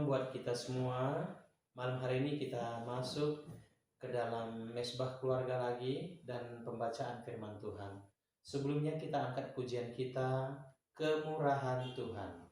buat kita semua. Malam hari ini kita masuk ke dalam mesbah keluarga lagi dan pembacaan firman Tuhan. Sebelumnya kita angkat pujian kita, Kemurahan Tuhan.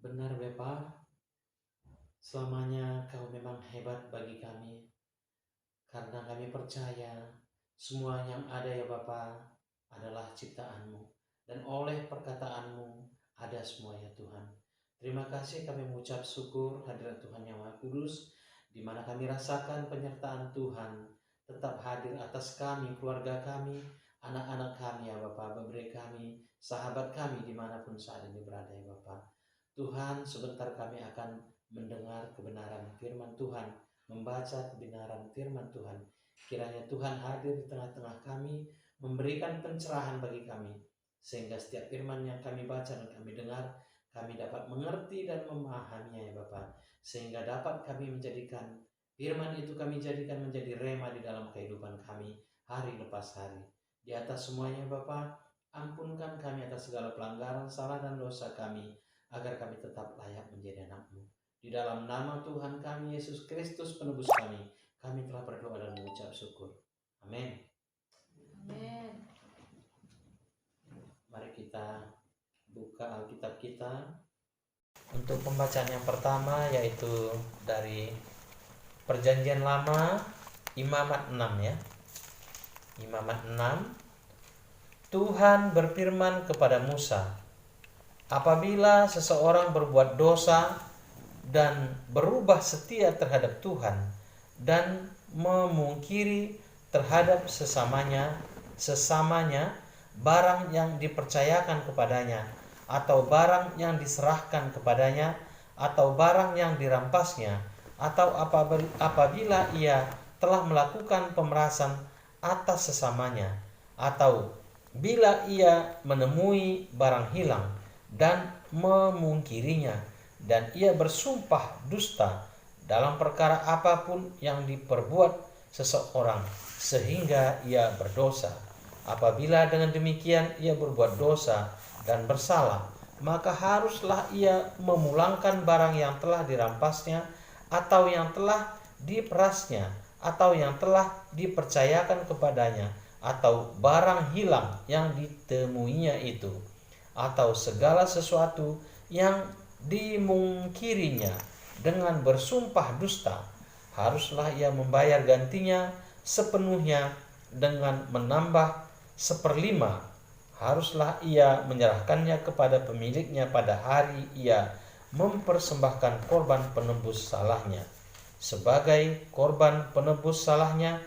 Benar Bapa, selamanya Kau memang hebat bagi kami, karena kami percaya semua yang ada ya Bapa adalah ciptaan-Mu, dan oleh perkataan-Mu ada semua ya Tuhan. Terima kasih kami mengucap syukur hadirat Tuhan yang Maha Kudus, di mana kami rasakan penyertaan Tuhan tetap hadir atas kami, keluarga kami, anak-anak kami ya Bapa, beberapa kami, sahabat kami dimanapun saat ini berada ya Bapa. Tuhan, sebentar kami akan mendengar kebenaran firman Tuhan, membaca kebenaran firman Tuhan. Kiranya Tuhan hadir di tengah-tengah kami, memberikan pencerahan bagi kami, sehingga setiap firman yang kami baca dan kami dengar, kami dapat mengerti dan memahaminya ya Bapa, sehingga dapat kami menjadikan firman itu kami jadikan menjadi rema di dalam kehidupan kami hari lepas hari. Di atas semuanya Bapa, ampunkan kami atas segala pelanggaran, salah dan dosa kami, agar kami tetap layak menjadi anak-Mu. Di dalam nama Tuhan kami Yesus Kristus penebus kami telah berdoa dan mengucap syukur. Amin. Amin. Mari kita buka Alkitab kita. Untuk pembacaan yang pertama yaitu dari Perjanjian Lama, Imamat 6 ya. Imamat 6. Tuhan berfirman kepada Musa, apabila seseorang berbuat dosa dan berubah setia terhadap Tuhan dan memungkiri terhadap sesamanya barang yang dipercayakan kepadanya, atau barang yang diserahkan kepadanya, atau barang yang dirampasnya, atau apabila ia telah melakukan pemerasan atas sesamanya, atau bila ia menemui barang hilang dan memungkirinya, dan ia bersumpah dusta dalam perkara apapun yang diperbuat seseorang sehingga ia berdosa. Apabila dengan demikian ia berbuat dosa dan bersalah, maka haruslah ia memulangkan barang yang telah dirampasnya, atau yang telah diperasnya, atau yang telah dipercayakan kepadanya, atau barang hilang yang ditemuinya itu, atau segala sesuatu yang dimungkirinya dengan bersumpah dusta. Haruslah ia membayar gantinya sepenuhnya dengan menambah 1/5. Haruslah ia menyerahkannya kepada pemiliknya pada hari ia mempersembahkan korban penebus salahnya. Sebagai korban penebus salahnya,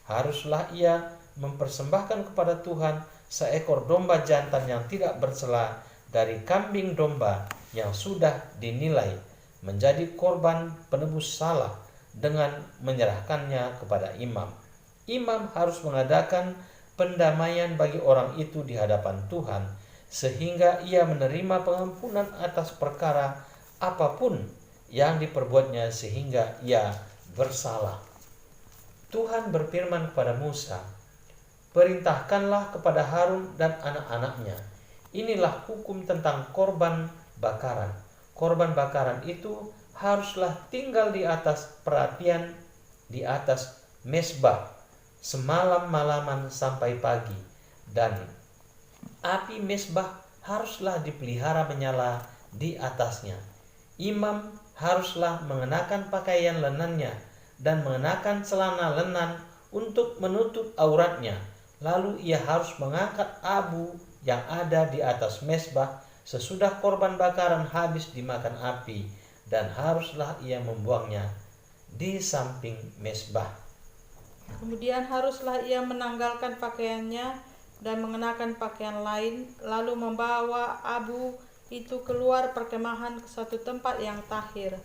haruslah ia mempersembahkan kepada Tuhan seekor domba jantan yang tidak bercela dari kambing domba yang sudah dinilai menjadi korban penebus salah, dengan menyerahkannya kepada imam. Imam harus mengadakan pendamaian bagi orang itu di hadapan Tuhan, sehingga ia menerima pengampunan atas perkara apapun yang diperbuatnya sehingga ia bersalah. Tuhan berfirman kepada Musa, "Perintahkanlah kepada Harun dan anak-anaknya, inilah hukum tentang korban bakaran. Korban bakaran itu haruslah tinggal di atas perapian, di atas mezbah, semalam-malaman sampai pagi, dan api mezbah haruslah dipelihara menyala di atasnya. Imam haruslah mengenakan pakaian lenannya dan mengenakan celana lenan untuk menutup auratnya. Lalu ia harus mengangkat abu yang ada di atas mezbah sesudah korban bakaran habis dimakan api, dan haruslah ia membuangnya di samping mezbah. Kemudian haruslah ia menanggalkan pakaiannya dan mengenakan pakaian lain, lalu membawa abu itu keluar perkemahan ke suatu tempat yang tahir.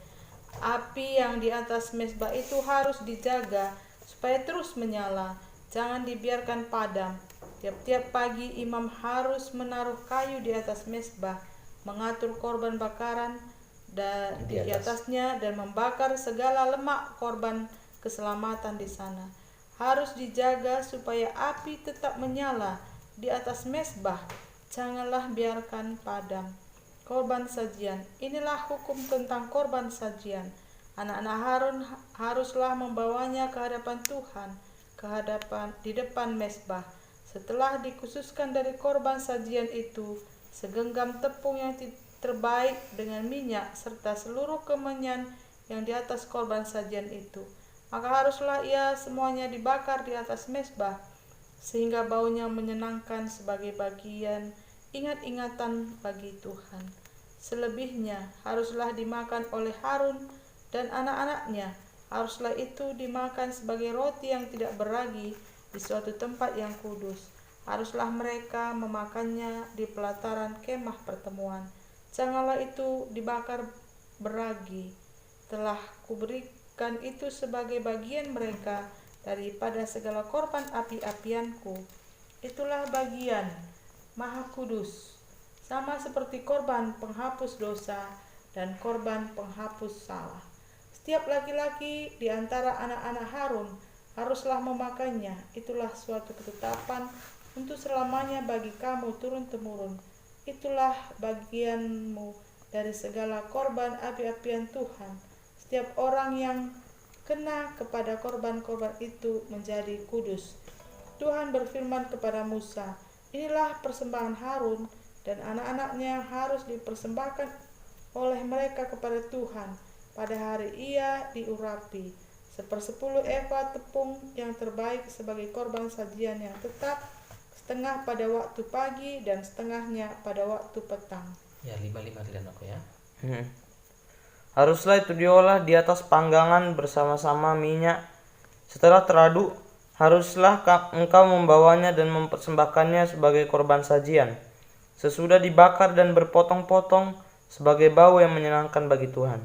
Api yang di atas mezbah itu harus dijaga supaya terus menyala, jangan dibiarkan padam. Tiap-tiap pagi imam harus menaruh kayu di atas mezbah, mengatur korban bakaran di atasnya, dan membakar segala lemak korban keselamatan di sana. Harus dijaga supaya api tetap menyala di atas mezbah, janganlah biarkan padam. Korban sajian, inilah hukum tentang korban sajian. Anak-anak Harun haruslah membawanya ke hadapan Tuhan, di depan mezbah. Setelah dikhususkan dari korban sajian itu segenggam tepung yang terbaik dengan minyak, serta seluruh kemenyan yang di atas korban sajian itu, maka haruslah ia semuanya dibakar di atas mezbah, sehingga baunya menyenangkan sebagai bagian ingat-ingatan bagi Tuhan. Selebihnya haruslah dimakan oleh Harun dan anak-anaknya. Haruslah itu dimakan sebagai roti yang tidak beragi di suatu tempat yang kudus. Haruslah mereka memakannya di pelataran kemah pertemuan. Janganlah itu dibakar beragi. Telah kuberikan itu sebagai bagian mereka daripada segala korban api-apianku. Itulah bagian maha kudus, sama seperti korban penghapus dosa dan korban penghapus salah. Setiap laki-laki di antara anak-anak Harun haruslah memakannya. Itulah suatu ketetapan untuk selamanya bagi kamu turun-temurun. Itulah bagianmu dari segala korban api-apian Tuhan. Setiap orang yang kena kepada korban-korban itu menjadi kudus. Tuhan berfirman kepada Musa, inilah persembahan Harun dan anak-anaknya harus dipersembahkan oleh mereka kepada Tuhan pada hari ia diurapi. 1/10 efa tepung yang terbaik sebagai korban sajian yang tetap, setengah pada waktu pagi dan setengahnya pada waktu petang. Ya, 5 tidak aku ya. Haruslah itu diolah di atas panggangan bersama-sama minyak. Setelah teraduk, haruslah engkau membawanya dan mempersembahkannya sebagai korban sajian, sesudah dibakar dan berpotong-potong, sebagai bau yang menyenangkan bagi Tuhan.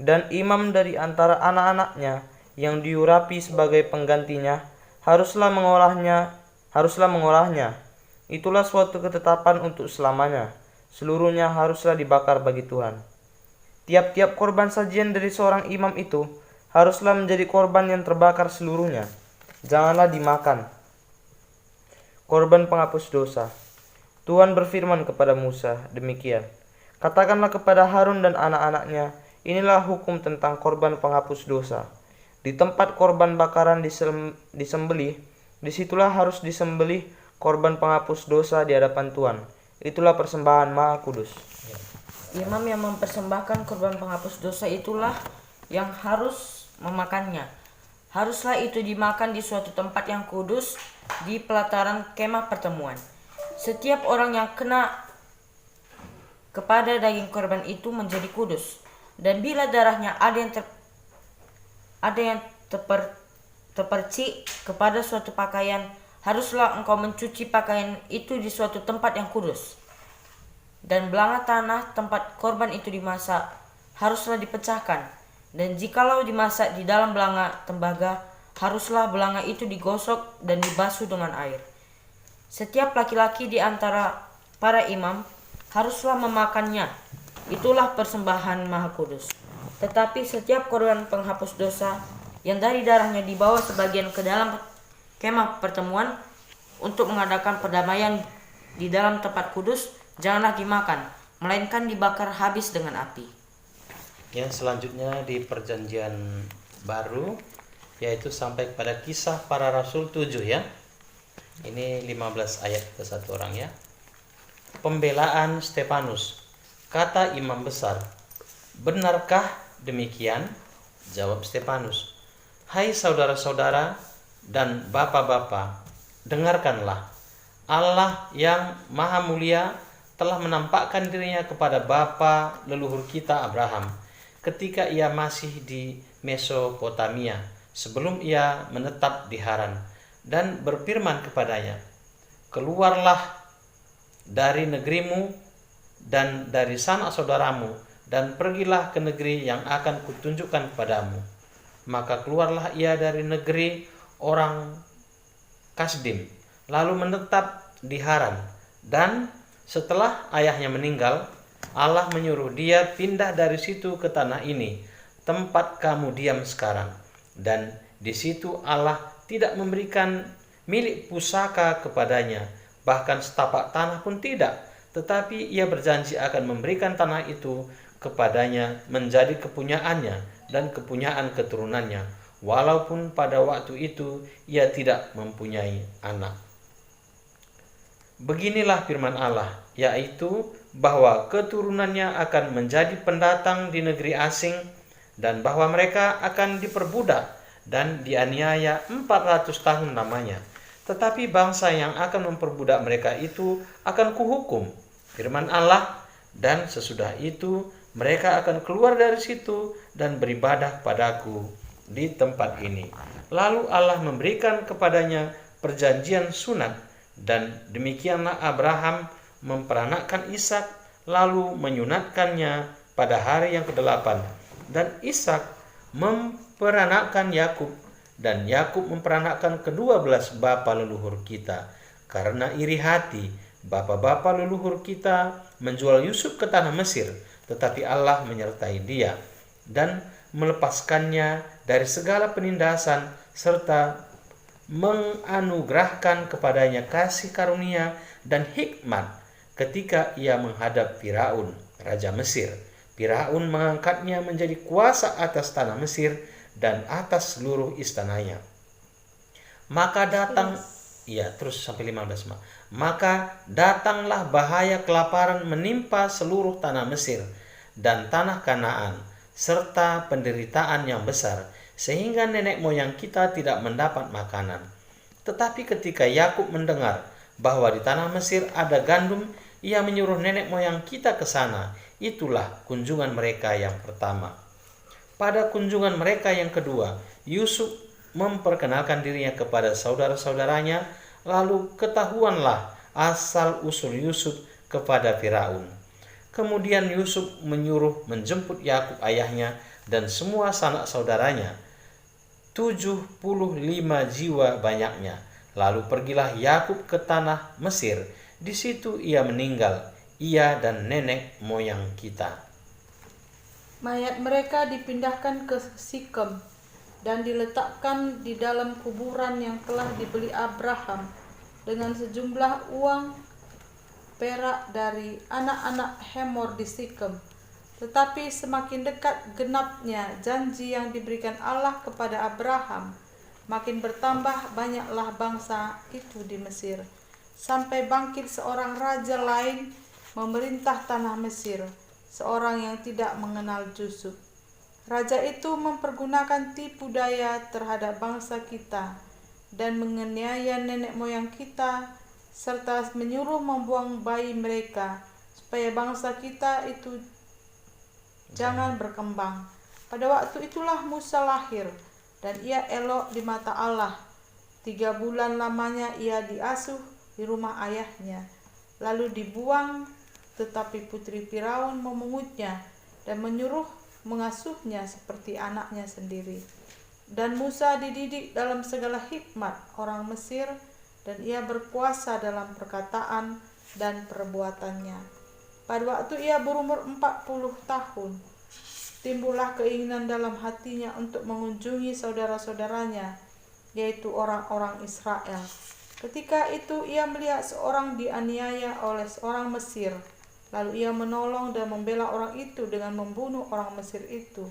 dan imam dari antara anak-anaknya yang diurapi sebagai penggantinya haruslah mengolahnya. Itulah suatu ketetapan untuk selamanya. Seluruhnya haruslah dibakar bagi Tuhan. Tiap-tiap korban sajian dari seorang imam itu haruslah menjadi korban yang terbakar seluruhnya. Janganlah dimakan. Korban penghapus dosa. Tuhan berfirman kepada Musa demikian. Katakanlah kepada Harun dan anak-anaknya, inilah hukum tentang korban penghapus dosa. Di tempat korban bakaran disembelih, disitulah harus disembelih korban penghapus dosa di hadapan Tuhan. Itulah persembahan Maha Kudus. Imam yang mempersembahkan korban penghapus dosa itulah yang harus memakannya. Haruslah itu dimakan di suatu tempat yang kudus di pelataran kemah pertemuan. Setiap orang yang kena kepada daging korban itu menjadi kudus. Dan bila darahnya ada yang terpercik kepada suatu pakaian, haruslah engkau mencuci pakaian itu di suatu tempat yang kudus. Dan belanga tanah tempat korban itu dimasak haruslah dipecahkan. Dan jikalau dimasak di dalam belanga tembaga, haruslah belanga itu digosok dan dibasuh dengan air. Setiap laki-laki di antara para imam haruslah memakannya. Itulah persembahan Maha Kudus. Tetapi setiap korban penghapus dosa yang dari darahnya dibawa sebagian ke dalam kemah pertemuan untuk mengadakan perdamaian di dalam tempat kudus, janganlah dimakan, melainkan dibakar habis dengan api. Yang selanjutnya di Perjanjian Baru, yaitu sampai kepada Kisah Para Rasul 7 ya. Ini 15 ayat ke satu orang ya. Pembelaan Stefanus. Kata imam besar, benarkah demikian? Jawab Stefanus, hai saudara-saudara dan bapak-bapak, dengarkanlah. Allah yang maha mulia telah menampakkan dirinya kepada bapa leluhur kita Abraham ketika ia masih di Mesopotamia sebelum ia menetap di Haran, dan berfirman kepadanya, keluarlah dari negerimu dan dari sanak saudaramu dan pergilah ke negeri yang akan kutunjukkan kepadamu. Maka keluarlah ia dari negeri orang Kasdim, lalu menetap di Haran. Dan setelah ayahnya meninggal, Allah menyuruh dia pindah dari situ ke tanah ini, tempat kamu diam sekarang. Dan di situ Allah tidak memberikan milik pusaka kepadanya, bahkan setapak tanah pun tidak. Tetapi ia berjanji akan memberikan tanah itu kepadanya menjadi kepunyaannya dan kepunyaan keturunannya, walaupun pada waktu itu ia tidak mempunyai anak. Beginilah firman Allah, yaitu bahwa keturunannya akan menjadi pendatang di negeri asing, dan bahwa mereka akan diperbudak dan dianiaya 400 tahun lamanya. Tetapi bangsa yang akan memperbudak mereka itu akan kuhukum, firman Allah, dan sesudah itu mereka akan keluar dari situ dan beribadah padaku di tempat ini. Lalu Allah memberikan kepadanya perjanjian sunat, dan demikianlah Abraham memperanakkan Ishak, lalu menyunatkannya pada hari yang ke-8. Dan Ishak memperanakkan Yakub, dan Yakub memperanakkan ke-12 bapa leluhur kita. Karena iri hati, bapa-bapa leluhur kita menjual Yusuf ke tanah Mesir, tetapi Allah menyertai dia dan melepaskannya dari segala penindasan serta menganugerahkan kepadanya kasih karunia dan hikmat ketika ia menghadap Firaun, raja Mesir. Firaun mengangkatnya menjadi kuasa atas tanah Mesir dan atas seluruh istananya. Maka datang terus sampai 15. Maka datanglah bahaya kelaparan menimpa seluruh tanah Mesir dan tanah Kanaan, serta penderitaan yang besar, sehingga nenek moyang kita tidak mendapat makanan. Tetapi ketika Yakub mendengar bahwa di tanah Mesir ada gandum, ia menyuruh nenek moyang kita ke sana. Itulah kunjungan mereka yang pertama. Pada kunjungan mereka yang kedua, Yusuf memperkenalkan dirinya kepada saudara-saudaranya, lalu ketahuanlah asal-usul Yusuf kepada Firaun. Kemudian Yusuf menyuruh menjemput Yakub ayahnya, dan semua sanak saudaranya, 75 jiwa banyaknya. Lalu pergilah Yakub ke tanah Mesir. Di situ ia meninggal, ia dan nenek moyang kita. Mayat mereka dipindahkan ke Sikem dan diletakkan di dalam kuburan yang telah dibeli Abraham dengan sejumlah uang perak dari anak-anak Hemor di Sikem. Tetapi semakin dekat genapnya janji yang diberikan Allah kepada Abraham, makin bertambah banyaklah bangsa itu di Mesir, sampai bangkit seorang raja lain memerintah tanah Mesir, seorang yang tidak mengenal Yusuf. Raja itu mempergunakan tipu daya terhadap bangsa kita dan menganiaya nenek moyang kita, serta menyuruh membuang bayi mereka, supaya bangsa kita itu jangan berkembang. Pada waktu itulah Musa lahir, dan ia elok di mata Allah. 3 bulan lamanya ia diasuh di rumah ayahnya, lalu dibuang, tetapi putri Firaun memungutnya dan menyuruh mengasuhnya seperti anaknya sendiri. Dan Musa dididik dalam segala hikmat orang Mesir, dan ia berpuasa dalam perkataan dan perbuatannya. Pada waktu ia berumur 40 tahun, timbullah keinginan dalam hatinya untuk mengunjungi saudara-saudaranya, yaitu orang-orang Israel. Ketika itu ia melihat seorang dianiaya oleh seorang Mesir. Lalu ia menolong dan membela orang itu dengan membunuh orang Mesir itu.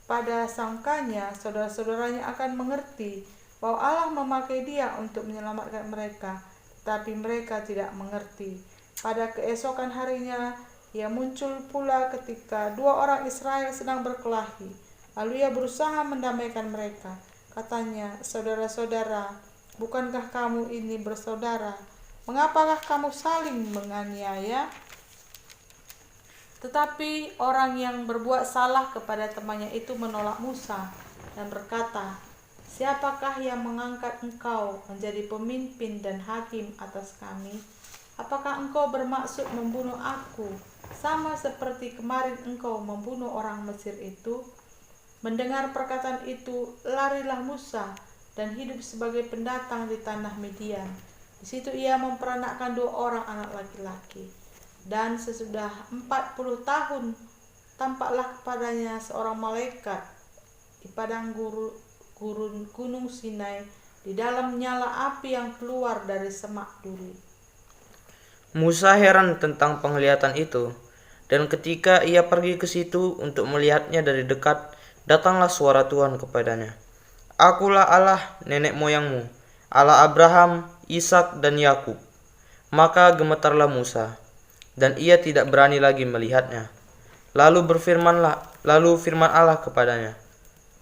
Pada sangkanya saudara-saudaranya akan mengerti bahwa Allah memakai dia untuk menyelamatkan mereka, tapi mereka tidak mengerti. Pada keesokan harinya ia muncul pula ketika 2 orang Israel sedang berkelahi. Lalu ia berusaha mendamaikan mereka. Katanya, "Saudara-saudara, bukankah kamu ini bersaudara? Mengapakah kamu saling menganiaya?" Tetapi orang yang berbuat salah kepada temannya itu menolak Musa dan berkata, "Siapakah yang mengangkat engkau menjadi pemimpin dan hakim atas kami? Apakah engkau bermaksud membunuh aku, sama seperti kemarin engkau membunuh orang Mesir itu?" Mendengar perkataan itu, larilah Musa dan hidup sebagai pendatang di tanah Midian. Di situ ia memperanakkan 2 orang anak laki-laki. Dan sesudah 40 tahun, tampaklah kepadanya seorang malaikat di padang gurun Gunung Sinai, di dalam nyala api yang keluar dari semak duri. Musa heran tentang penglihatan itu, dan ketika ia pergi ke situ untuk melihatnya dari dekat, datanglah suara Tuhan kepadanya. "Akulah Allah nenek moyangmu, Allah Abraham, Ishak dan Yakub." Maka gemetarlah Musa, dan ia tidak berani lagi melihatnya. Lalu firman Allah kepadanya,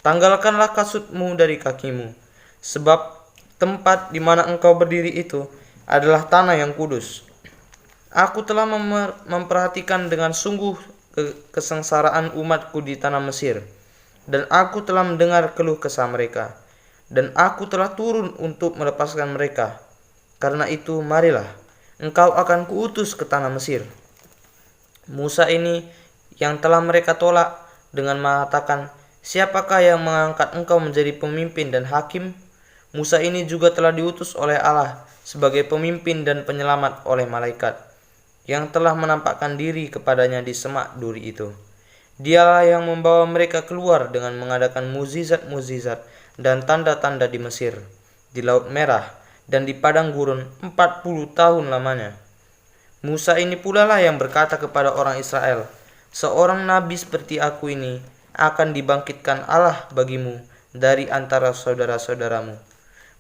"Tanggalkanlah kasutmu dari kakimu, sebab tempat di mana engkau berdiri itu adalah tanah yang kudus. Aku telah memperhatikan dengan sungguh kesengsaraan umatku di tanah Mesir, dan aku telah mendengar keluh kesah mereka, dan aku telah turun untuk melepaskan mereka. Karena itu marilah, engkau akan kuutus ke tanah Mesir." Musa ini yang telah mereka tolak dengan mengatakan, "Siapakah yang mengangkat engkau menjadi pemimpin dan hakim?" Musa ini juga telah diutus oleh Allah sebagai pemimpin dan penyelamat oleh malaikat yang telah menampakkan diri kepadanya di semak duri itu. Dialah yang membawa mereka keluar dengan mengadakan mukjizat-mukjizat dan tanda-tanda di Mesir, di Laut Merah, dan di padang gurun 40 tahun lamanya. Musa ini pula lah yang berkata kepada orang Israel, "Seorang nabi seperti aku ini akan dibangkitkan Allah bagimu dari antara saudara-saudaramu."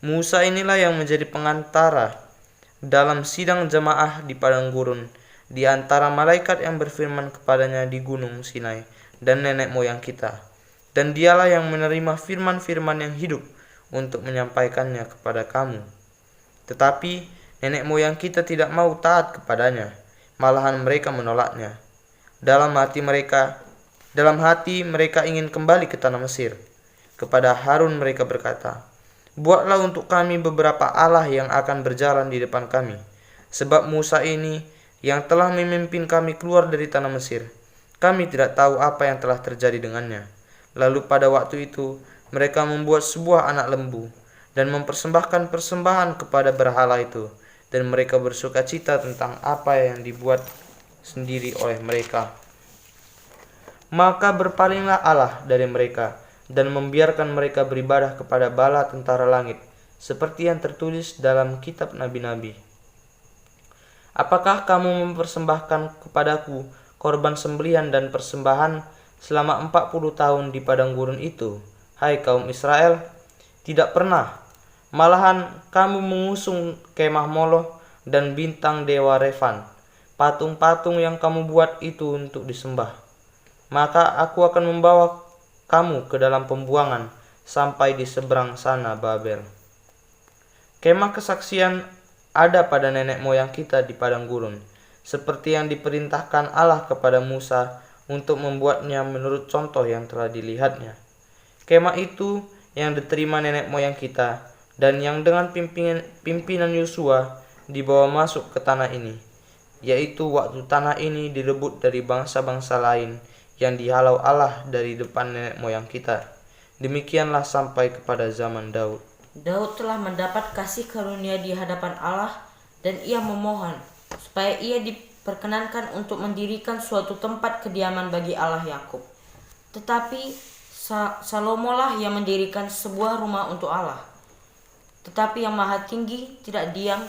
Musa inilah yang menjadi pengantara dalam sidang jemaah di padang gurun, di antara malaikat yang berfirman kepadanya di gunung Sinai dan nenek moyang kita. Dan dialah yang menerima firman-firman yang hidup untuk menyampaikannya kepada kamu. Tetapi nenek moyang kita tidak mau taat kepadanya, malahan mereka menolaknya. Dalam hati mereka ingin kembali ke tanah Mesir. Kepada Harun mereka berkata, "Buatlah untuk kami beberapa Allah yang akan berjalan di depan kami, sebab Musa ini yang telah memimpin kami keluar dari tanah Mesir, kami tidak tahu apa yang telah terjadi dengannya. Lalu pada waktu itu mereka membuat sebuah anak lembu dan mempersembahkan persembahan kepada berhala itu, dan mereka bersukacita tentang apa yang dibuat sendiri oleh mereka. Maka berpalinglah Allah dari mereka dan membiarkan mereka beribadah kepada bala tentara langit, seperti yang tertulis dalam kitab nabi-nabi. Apakah kamu mempersembahkan kepadaku korban sembelihan dan persembahan selama 40 tahun di padang gurun itu, hai kaum Israel? Tidak pernah. Malahan kamu mengusung kemah Moloch dan bintang dewa Refan, patung-patung yang kamu buat itu untuk disembah. Maka aku akan membawa kamu ke dalam pembuangan sampai di seberang sana Babel. Kemah kesaksian ada pada nenek moyang kita di padang gurun, seperti yang diperintahkan Allah kepada Musa untuk membuatnya menurut contoh yang telah dilihatnya. Kemah itu yang diterima nenek moyang kita dan yang dengan pimpinan Yosua dibawa masuk ke tanah ini, yaitu waktu tanah ini direbut dari bangsa-bangsa lain yang dihalau Allah dari depan nenek moyang kita. Demikianlah sampai kepada zaman Daud. Daud telah mendapat kasih karunia di hadapan Allah, dan ia memohon supaya ia diperkenankan untuk mendirikan suatu tempat kediaman bagi Allah Yakub. Tetapi Salomolah yang mendirikan sebuah rumah untuk Allah. Tetapi yang Maha Tinggi tidak diam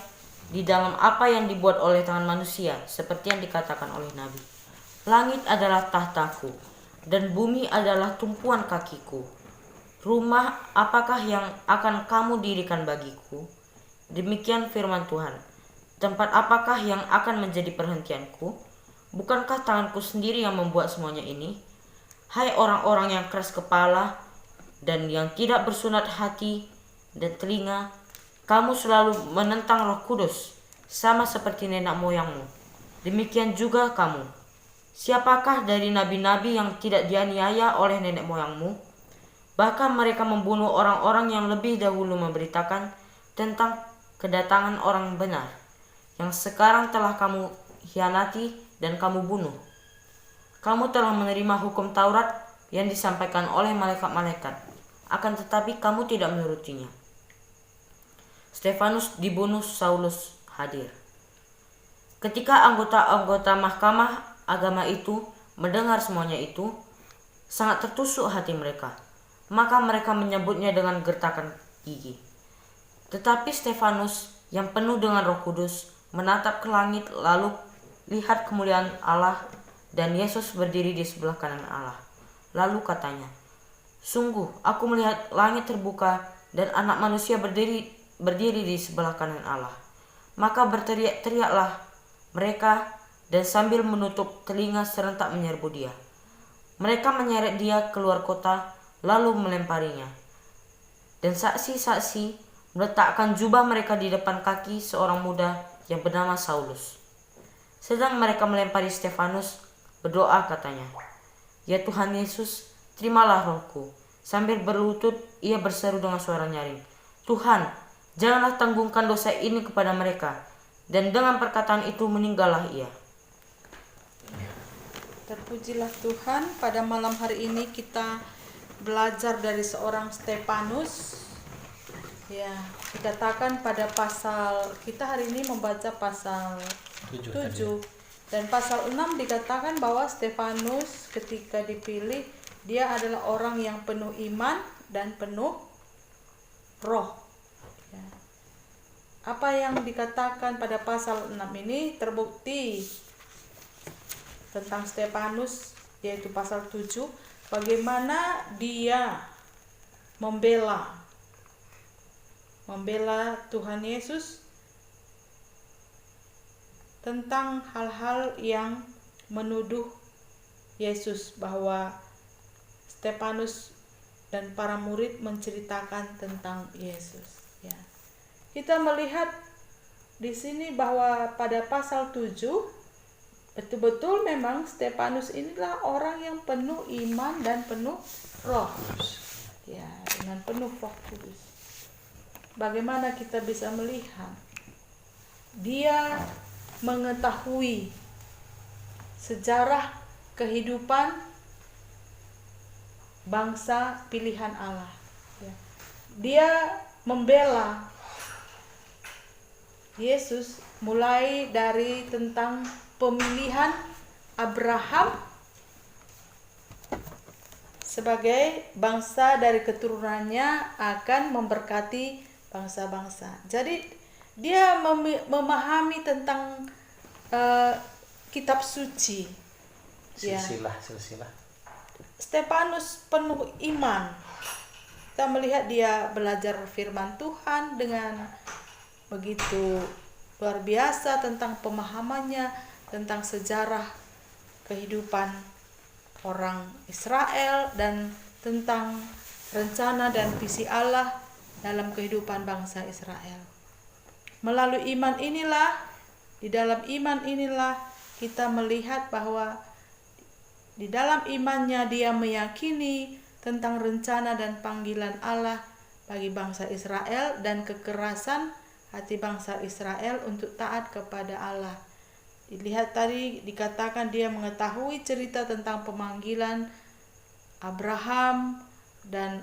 di dalam apa yang dibuat oleh tangan manusia, seperti yang dikatakan oleh Nabi. Langit adalah tahtaku, dan bumi adalah tumpuan kakiku. Rumah apakah yang akan kamu dirikan bagiku? Demikian firman Tuhan. Tempat apakah yang akan menjadi perhentianku? Bukankah tanganku sendiri yang membuat semuanya ini? Hai orang-orang yang keras kepala dan yang tidak bersunat hati dan telinga, kamu selalu menentang Roh Kudus, sama seperti nenek moyangmu. Demikian juga kamu. Siapakah dari nabi-nabi yang tidak dianiaya oleh nenek moyangmu? Bahkan mereka membunuh orang-orang yang lebih dahulu memberitakan tentang kedatangan orang benar, yang sekarang telah kamu hianati dan kamu bunuh. Kamu telah menerima hukum Taurat yang disampaikan oleh malaikat-malaikat, akan tetapi kamu tidak menurutinya. Stefanus dibunuh, Saulus hadir. Ketika anggota-anggota mahkamah agama itu mendengar semuanya itu, sangat tertusuk hati mereka. Maka mereka menyebutnya dengan gertakan gigi. Tetapi Stefanus yang penuh dengan Roh Kudus menatap ke langit, lalu lihat kemuliaan Allah dan Yesus berdiri di sebelah kanan Allah. Lalu katanya, sungguh aku melihat langit terbuka dan Anak Manusia berdiri di sebelah kanan Allah. Maka berteriak-teriaklah mereka dan sambil menutup telinga serentak menyerbu dia. Mereka menyeret dia keluar kota lalu melemparinya. Dan saksi-saksi meletakkan jubah mereka di depan kaki seorang muda yang bernama Saulus. Sedang mereka melempari Stefanus, berdoa katanya, "Ya Tuhan Yesus, terimalah rohku." Sambil berlutut ia berseru dengan suara nyaring, "Tuhan, janganlah tanggungkan dosa ini kepada mereka." Dan dengan perkataan itu meninggallah ia. Terpujilah Tuhan, pada malam hari ini kita belajar dari seorang Stefanus. Ya, dikatakan pada kita hari ini membaca pasal 7 dan pasal 6 dikatakan bahwa Stefanus ketika dipilih, dia adalah orang yang penuh iman dan penuh roh. Ya. Apa yang dikatakan pada pasal 6 ini terbukti tentang Stefanus, yaitu pasal 7, bagaimana dia membela Tuhan Yesus tentang hal-hal yang menuduh Yesus, bahwa Stefanus dan para murid menceritakan tentang Yesus. Ya. Kita melihat di sini bahwa pada pasal 7 betul-betul memang Stefanus inilah orang yang penuh iman dan penuh roh. Ya, dengan penuh Roh Kudus. Bagaimana kita bisa melihat? Dia mengetahui sejarah kehidupan bangsa pilihan Allah. Dia membela Yesus mulai dari tentang pemilihan Abraham sebagai bangsa dari keturunannya akan memberkati bangsa-bangsa. Jadi dia memahami tentang kitab suci. Silsilah. Stefanus penuh iman. Kita melihat dia belajar firman Tuhan dengan begitu luar biasa tentang pemahamannya tentang sejarah kehidupan orang Israel dan tentang rencana dan visi Allah dalam kehidupan bangsa Israel. Melalui iman inilah, di dalam iman inilah kita melihat bahwa di dalam imannya dia meyakini tentang rencana dan panggilan Allah bagi bangsa Israel dan kekerasan hati bangsa Israel untuk taat kepada Allah. Dilihat tadi dikatakan dia mengetahui cerita tentang pemanggilan Abraham dan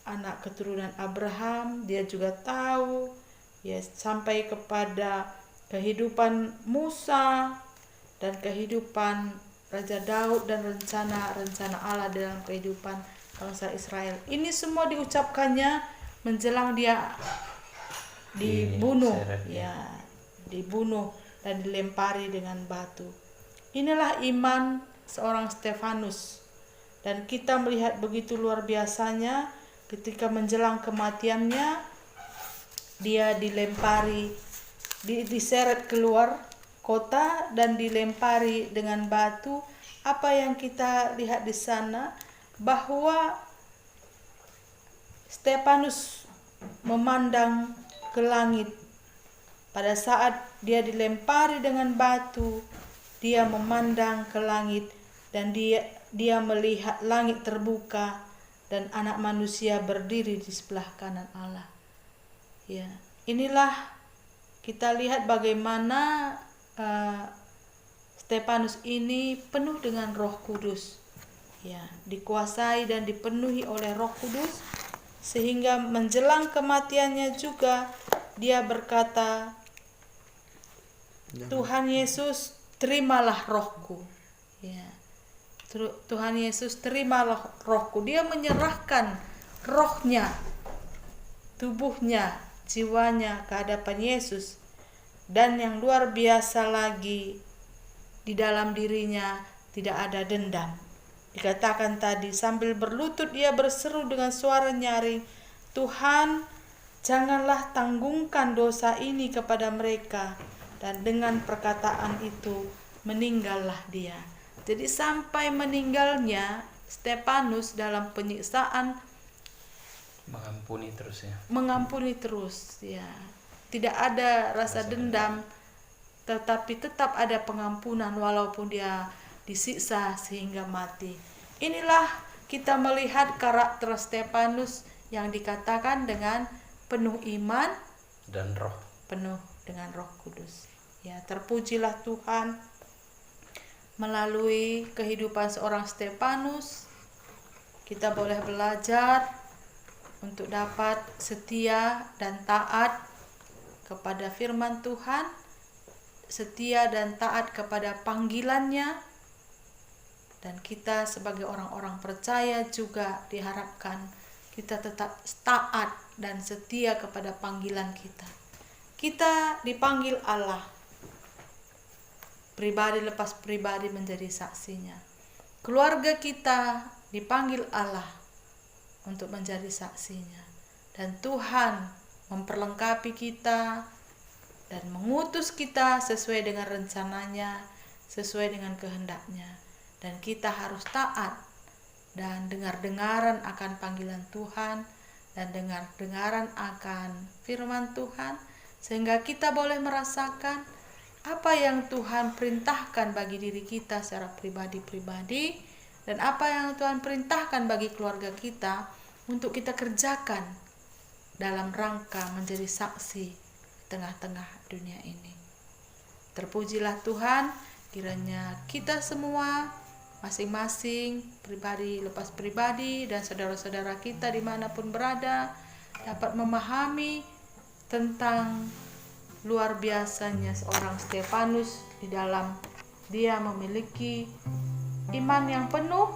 anak keturunan Abraham. Dia juga tahu sampai kepada kehidupan Musa dan kehidupan Raja Daud dan rencana Allah dalam kehidupan bangsa Israel. Ini semua diucapkannya menjelang dia dibunuh, dibunuh dan dilempari dengan batu. Inilah iman seorang Stefanus, dan kita melihat begitu luar biasanya ketika menjelang kematiannya dia dilempari, diseret keluar kota dan dilempari dengan batu. Apa yang kita lihat di sana bahwa Stefanus memandang ke langit. Pada saat dia dilempari dengan batu, dia memandang ke langit dan dia melihat langit terbuka dan anak manusia berdiri di sebelah kanan Allah. Inilah kita lihat bagaimana Stefanus ini penuh dengan Roh Kudus. Dikuasai dan dipenuhi oleh Roh Kudus, sehingga menjelang kematiannya juga dia berkata, Tuhan Yesus, terimalah rohku. Tuhan Yesus, terimalah rohku. Dia menyerahkan rohnya, tubuhnya, jiwanya ke hadapan Yesus. Dan yang luar biasa lagi, di dalam dirinya tidak ada dendam. Dikatakan tadi, sambil berlutut dia berseru dengan suara nyaring, Tuhan, janganlah tanggungkan dosa ini kepada mereka. Dan dengan perkataan itu meninggallah dia. Jadi sampai meninggalnya Stefanus dalam penyiksaan mengampuni terus ya. Tidak ada rasa dendam, tetapi tetap ada pengampunan walaupun dia disiksa sehingga mati. Inilah kita melihat karakter Stefanus yang dikatakan dengan penuh iman dan roh, penuh dengan Roh Kudus. Terpujilah Tuhan, melalui kehidupan seorang Stefanus kita boleh belajar untuk dapat setia dan taat kepada firman Tuhan, setia dan taat kepada panggilannya, dan kita sebagai orang-orang percaya juga diharapkan kita tetap taat dan setia kepada panggilan kita. Kita dipanggil Allah, pribadi lepas pribadi menjadi saksinya. Keluarga kita dipanggil Allah untuk menjadi saksinya. Dan Tuhan memperlengkapi kita dan mengutus kita sesuai dengan rencananya, sesuai dengan kehendaknya. Dan kita harus taat dan dengar-dengaran akan panggilan Tuhan dan dengar-dengaran akan firman Tuhan, sehingga kita boleh merasakan apa yang Tuhan perintahkan bagi diri kita secara pribadi-pribadi, dan apa yang Tuhan perintahkan bagi keluarga kita untuk kita kerjakan dalam rangka menjadi saksi di tengah-tengah dunia ini. Terpujilah Tuhan, Kiranya kita semua masing-masing, pribadi lepas pribadi, dan saudara-saudara kita dimanapun berada dapat memahami tentang luar biasanya seorang Stefanus di dalam dia memiliki iman yang penuh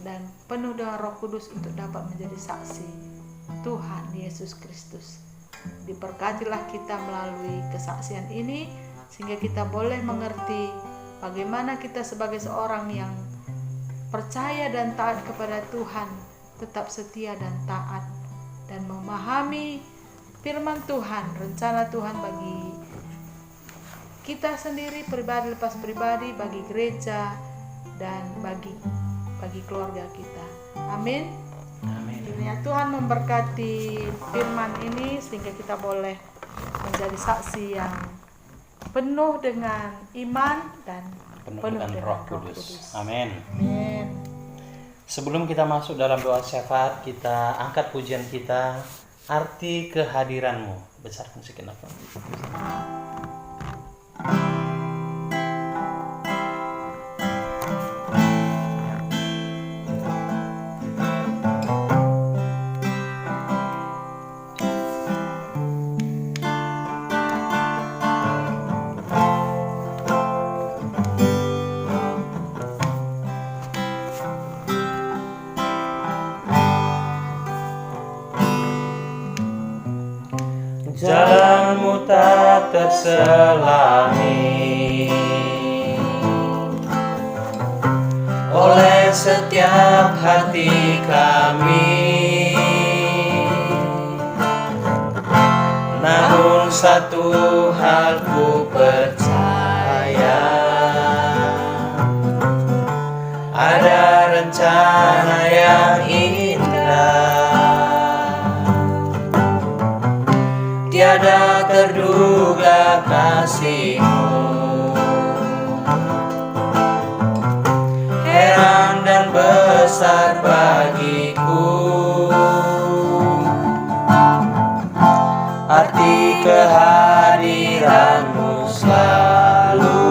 dan penuh dengan Roh Kudus untuk dapat menjadi saksi Tuhan Yesus Kristus. Diberkatilah kita melalui kesaksian ini sehingga kita boleh mengerti bagaimana kita sebagai seorang yang percaya dan taat kepada Tuhan tetap setia dan taat dan memahami firman Tuhan, rencana Tuhan bagi kita sendiri, pribadi lepas pribadi, bagi gereja dan bagi keluarga kita. Amin. Amin. Kiranya Tuhan memberkati firman ini sehingga kita boleh menjadi saksi yang penuh dengan iman dan Penuh dengan Roh Kudus. Amin. Amin. Sebelum kita masuk dalam doa syafaat, kita angkat pujian kita, arti kehadiran-Mu. Besarkan segenap. Jalan-Mu tak terselangi oleh setiap hati kami. Namun satu hal ku percaya, ada rencana yang indah, tiada terduga kasih-Mu. Heran dan besar bagiku arti kehadiran-Mu selalu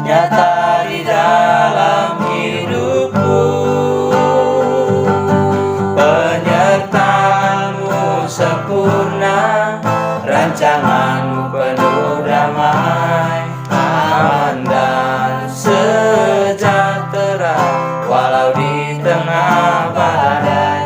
nyata di dalam hidupku. Penyertaan-Mu sempurna, rancangan-Mu penuh damai, aman dan sejahtera walau di tengah badai.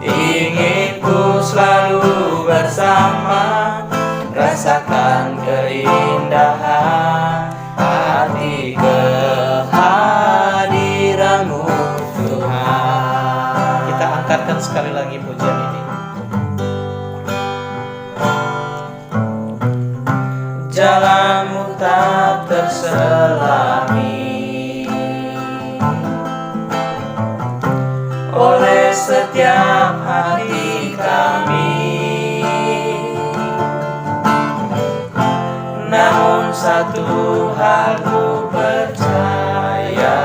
Ingin ku selalu bersama, rasakan keindahan arti kehadiran-Mu Tuhan. Kita angkatkan sekali lagi pujian ini. Jalan-Mu tak terselangi oleh setiap hati kami. Namun satu hal ku percaya,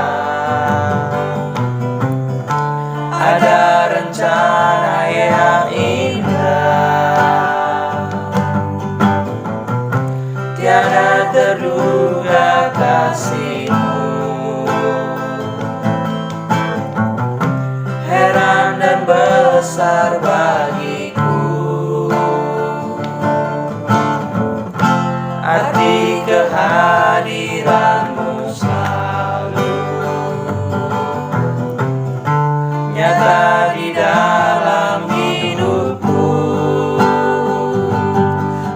ada rencana yang indah, tiada terduga kasih-Mu. Heran dan besar bagiku arti kehadiran-Mu selalu nyata di dalam hidupku.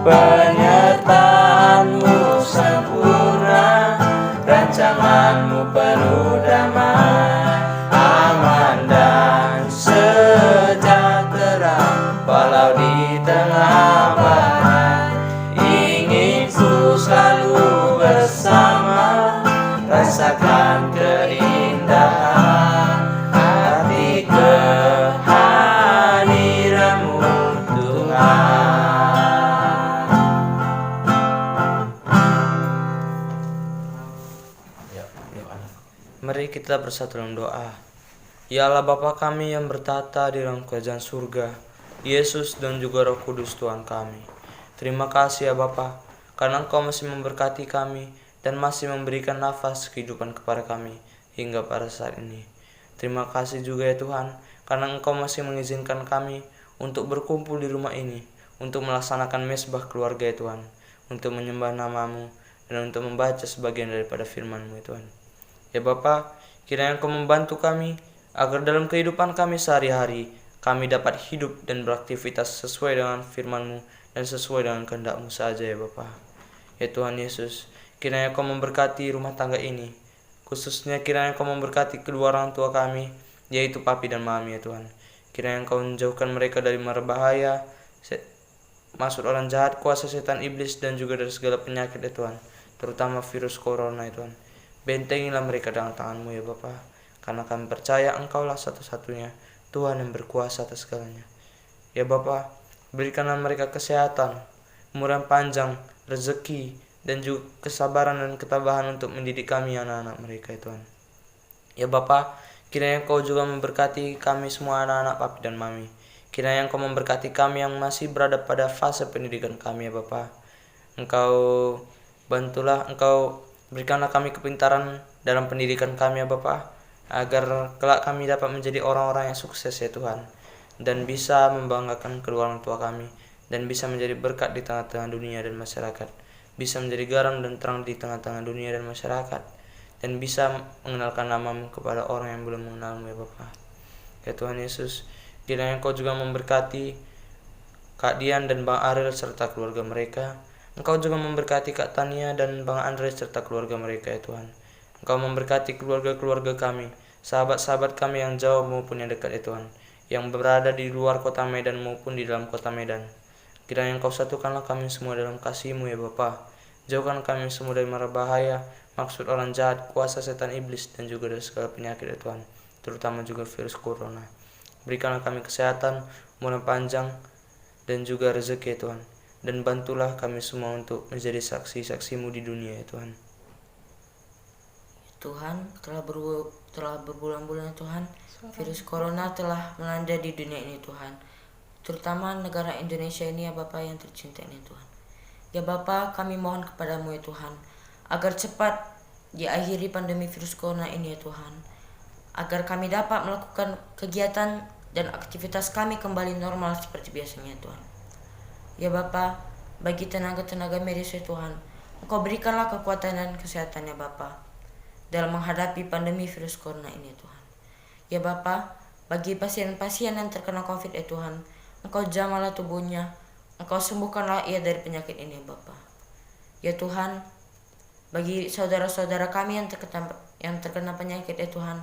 Penyertaan-Mu sempurna, rancangan-Mu penuh damai, aman dan sejahtera walau di tengah badai. Ingin ku selalu bersama, rasakan keindahan arti kehadiran-Mu Tuhan. Mari kita bersatu dalam doa. Ya Allah Bapa kami yang bertata di dalam kerajaan surga, Yesus dan juga Roh Kudus Tuhan kami. Terima kasih ya Bapa, karena Engkau masih memberkati kami dan masih memberikan nafas kehidupan kepada kami hingga pada saat ini. Terima kasih juga ya Tuhan, karena Engkau masih mengizinkan kami untuk berkumpul di rumah ini, untuk melaksanakan mesbah keluarga ya Tuhan, untuk menyembah nama-Mu, dan untuk membaca sebagian daripada firman-Mu ya Tuhan. Ya Bapa, kiranya Engkau membantu kami, agar dalam kehidupan kami sehari-hari, kami dapat hidup dan beraktivitas sesuai dengan firman-Mu dan sesuai dengan kehendak-Mu saja ya Bapa. Ya Tuhan Yesus, kiranya Engkau memberkati rumah tangga ini, khususnya kiranya Engkau memberkati kedua orang tua kami, yaitu papi dan mami ya Tuhan. Kiranya Engkau menjauhkan mereka dari mara bahaya, maksud orang jahat, kuasa setan iblis, dan juga dari segala penyakit ya Tuhan, terutama virus corona ya Tuhan. Bentengilah mereka dengan tangan-Mu ya Bapa, karena kami percaya Engkaulah satu-satunya Tuhan yang berkuasa atas segalanya. Ya Bapa, berikanlah mereka kesehatan, umur yang panjang, rezeki, dan juga kesabaran dan ketabahan untuk mendidik kami anak-anak mereka ya Tuhan. Ya Bapa, kiranya Engkau juga memberkati kami semua anak-anak papi dan mami. Kiranya Engkau memberkati kami yang masih berada pada fase pendidikan kami ya Bapa. Engkau bantulah, Engkau berikanlah kami kepintaran dalam pendidikan kami ya Bapa, agar kelak kami dapat menjadi orang-orang yang sukses ya Tuhan, dan bisa membanggakan kedua orang tua kami, dan bisa menjadi berkat di tengah-tengah dunia dan masyarakat, bisa menjadi garam dan terang di tengah-tengah dunia dan masyarakat, dan bisa mengenalkan nama-Mu kepada orang yang belum mengenal-Mu ya Bapa. Ya Tuhan Yesus, kiranya Engkau juga memberkati Kak Dian dan Bang Ariel serta keluarga mereka. Engkau juga memberkati Kak Tania dan Bang Andre serta keluarga mereka ya Tuhan. Engkau memberkati keluarga-keluarga kami, sahabat-sahabat kami yang jauh maupun yang dekat ya Tuhan, yang berada di luar kota Medan maupun di dalam kota Medan. Kiranya Engkau satukanlah kami semua dalam kasih-Mu ya Bapa. Jauhkan kami semua dari mara bahaya, maksud orang jahat, kuasa setan iblis, dan juga dari segala penyakit ya Tuhan, terutama juga virus corona. Berikanlah kami kesehatan, umur yang panjang, dan juga rezeki ya Tuhan. Dan bantulah kami semua untuk menjadi saksi-saksi-Mu di dunia ya Tuhan. Tuhan, telah berbulan-bulan Tuhan, virus corona telah melanda di dunia ini Tuhan, terutama negara Indonesia ini ya Bapa yang tercinta ini Tuhan. Ya Bapa, kami mohon kepada-Mu ya Tuhan, agar cepat diakhiri pandemi virus corona ini ya Tuhan, agar kami dapat melakukan kegiatan dan aktivitas kami kembali normal seperti biasanya Tuhan. Ya Bapa, bagi tenaga-tenaga medis ya Tuhan, Engkau berikanlah kekuatan dan kesehatan ya Bapa, dalam menghadapi pandemi virus corona ini Tuhan. Ya Bapa, bagi pasien-pasien yang terkena COVID ya Tuhan, Engkau jamahlah tubuhnya, Engkau sembuhkanlah ia dari penyakit ini Bapa. Ya Tuhan, bagi saudara-saudara kami yang terkena penyakit ya Tuhan,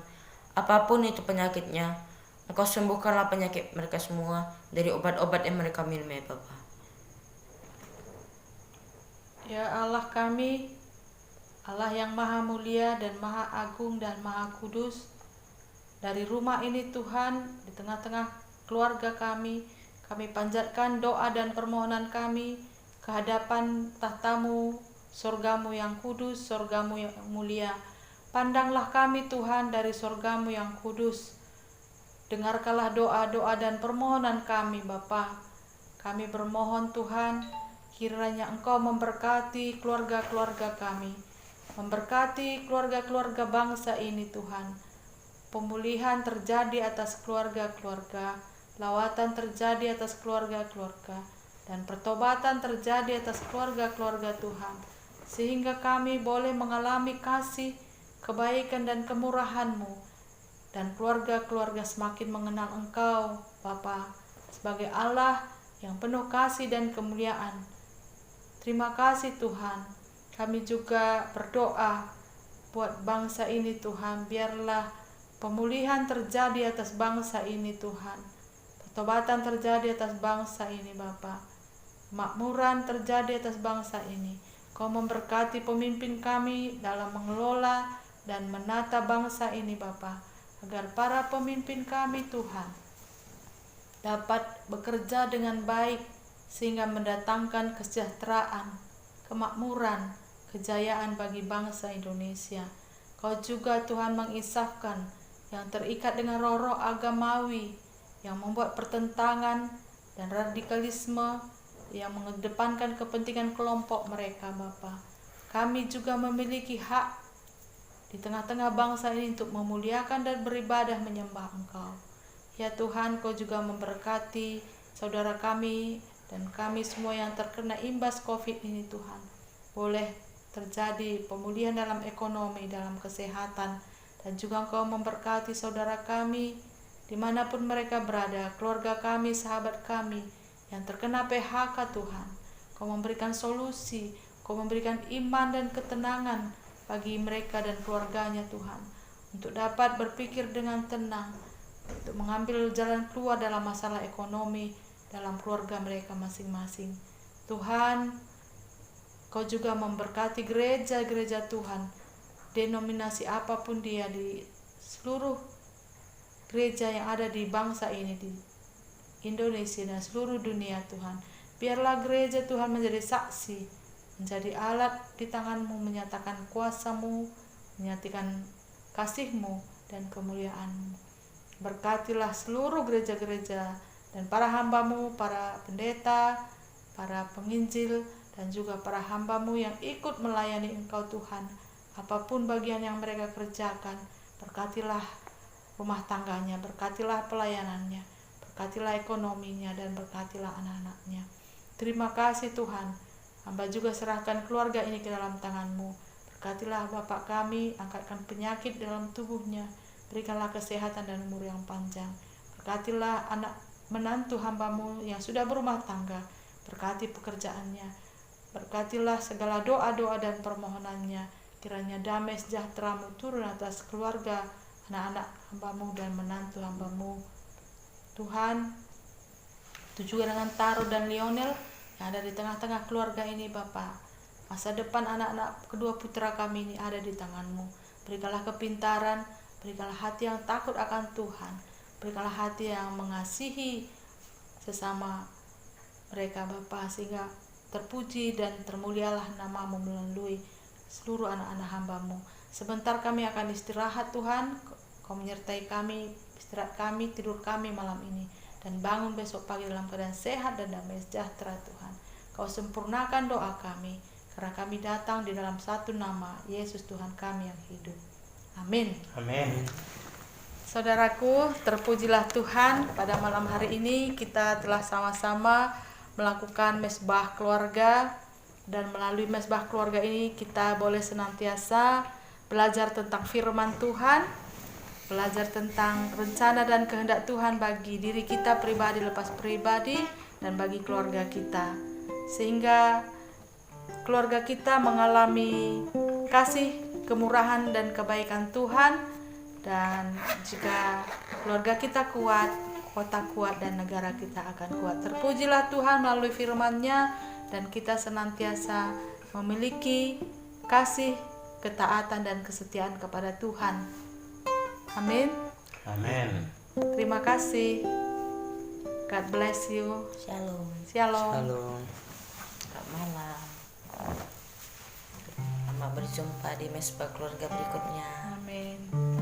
apapun itu penyakitnya, Engkau sembuhkanlah penyakit mereka semua dari obat-obat yang mereka minum ya Bapa. Ya Allah kami, Allah yang maha mulia dan maha agung dan maha kudus, dari rumah ini Tuhan, di tengah-tengah keluarga kami panjatkan doa dan permohonan kami ke hadapan tahta-Mu, sorga-Mu yang kudus, sorga-Mu yang mulia. Pandanglah kami Tuhan dari sorga-Mu yang kudus. Dengarkanlah doa-doa dan permohonan kami Bapa. Kami bermohon Tuhan, kiranya Engkau memberkati keluarga-keluarga kami, memberkati keluarga-keluarga bangsa ini Tuhan. Pemulihan terjadi atas keluarga-keluarga, lawatan terjadi atas keluarga-keluarga, dan pertobatan terjadi atas keluarga-keluarga Tuhan, sehingga kami boleh mengalami kasih, kebaikan dan kemurahan-Mu, dan keluarga-keluarga semakin mengenal Engkau Bapa sebagai Allah yang penuh kasih dan kemuliaan. Terima kasih Tuhan. Kami juga berdoa buat bangsa ini Tuhan, biarlah pemulihan terjadi atas bangsa ini Tuhan, pertobatan terjadi atas bangsa ini Bapa, makmuran terjadi atas bangsa ini. Kau memberkati pemimpin kami dalam mengelola dan menata bangsa ini Bapa, agar para pemimpin kami Tuhan dapat bekerja dengan baik sehingga mendatangkan kesejahteraan, kemakmuran, kejayaan bagi bangsa Indonesia. Kau juga Tuhan mengisafkan yang terikat dengan roh-roh agamawi yang membuat pertentangan dan radikalisme yang mengedepankan kepentingan kelompok mereka Bapa. Kami juga memiliki hak di tengah-tengah bangsa ini untuk memuliakan dan beribadah menyembah Engkau. Ya Tuhan, Kau juga memberkati saudara kami dan kami semua yang terkena imbas COVID ini Tuhan. Boleh terjadi pemulihan dalam ekonomi, dalam kesehatan, dan juga Engkau memberkati saudara kami dimanapun mereka berada, keluarga kami, sahabat kami yang terkena PHK Tuhan. Kau memberikan solusi, Kau memberikan iman dan ketenangan bagi mereka dan keluarganya Tuhan, untuk dapat berpikir dengan tenang, untuk mengambil jalan keluar dalam masalah ekonomi dalam keluarga mereka masing-masing. Tuhan, Kau juga memberkati gereja-gereja Tuhan, denominasi apapun dia, di seluruh gereja yang ada di bangsa ini, di Indonesia dan seluruh dunia Tuhan. Biarlah gereja Tuhan menjadi saksi, menjadi alat di tangan-Mu, menyatakan kuasa-Mu, menyatakan kasih-Mu dan kemuliaan-Mu. Berkatilah seluruh gereja-gereja dan para hamba-Mu, para pendeta, para penginjil, dan juga para hamba-Mu yang ikut melayani Engkau Tuhan. Apapun bagian yang mereka kerjakan, berkatilah rumah tangganya, berkatilah pelayanannya, berkatilah ekonominya, dan berkatilah anak-anaknya. Terima kasih Tuhan. Hamba juga serahkan keluarga ini ke dalam tangan-Mu. Berkatilah Bapak kami, angkatkan penyakit dalam tubuhnya, berikanlah kesehatan dan umur yang panjang. Berkatilah anak menantu hamba-Mu yang sudah berumah tangga, berkati pekerjaannya. Berkatilah segala doa-doa dan permohonannya. Kiranya damai sejahtera-Mu turun atas keluarga, anak-anak hamba-Mu dan menantu hamba-Mu. Tuhan, itu juga dengan Taro dan Lionel yang ada di tengah-tengah keluarga ini Bapa. Masa depan anak-anak kedua putra kami ini ada di tangan-Mu. Berikanlah kepintaran, berikanlah hati yang takut akan Tuhan, berikanlah hati yang mengasihi sesama mereka Bapa, sehingga terpuji dan termulialah nama-Mu melalui seluruh anak-anak hamba-Mu. Sebentar kami akan istirahat Tuhan, Kau menyertai kami, istirahat kami, tidur kami malam ini, dan bangun besok pagi dalam keadaan sehat dan damai sejahtera Tuhan. Kau sempurnakan doa kami, karena kami datang di dalam satu nama, Yesus Tuhan kami yang hidup. Amin. Amin. Saudaraku, terpujilah Tuhan, pada malam hari ini kita telah sama-sama melakukan mesbah keluarga, dan melalui mesbah keluarga ini kita boleh senantiasa belajar tentang firman Tuhan, belajar tentang rencana dan kehendak Tuhan bagi diri kita pribadi lepas pribadi dan bagi keluarga kita, sehingga keluarga kita mengalami kasih, kemurahan dan kebaikan Tuhan. Dan jika keluarga kita kuat, kota kuat dan negara kita akan kuat. Terpujilah Tuhan melalui firman-Nya, dan kita senantiasa memiliki kasih, ketaatan dan kesetiaan kepada Tuhan. Amin. Amin. Terima kasih. God bless you. Shalom. Shalom. Shalom. Selamat malam. Selamat berjumpa di mesbah keluarga berikutnya. Amin.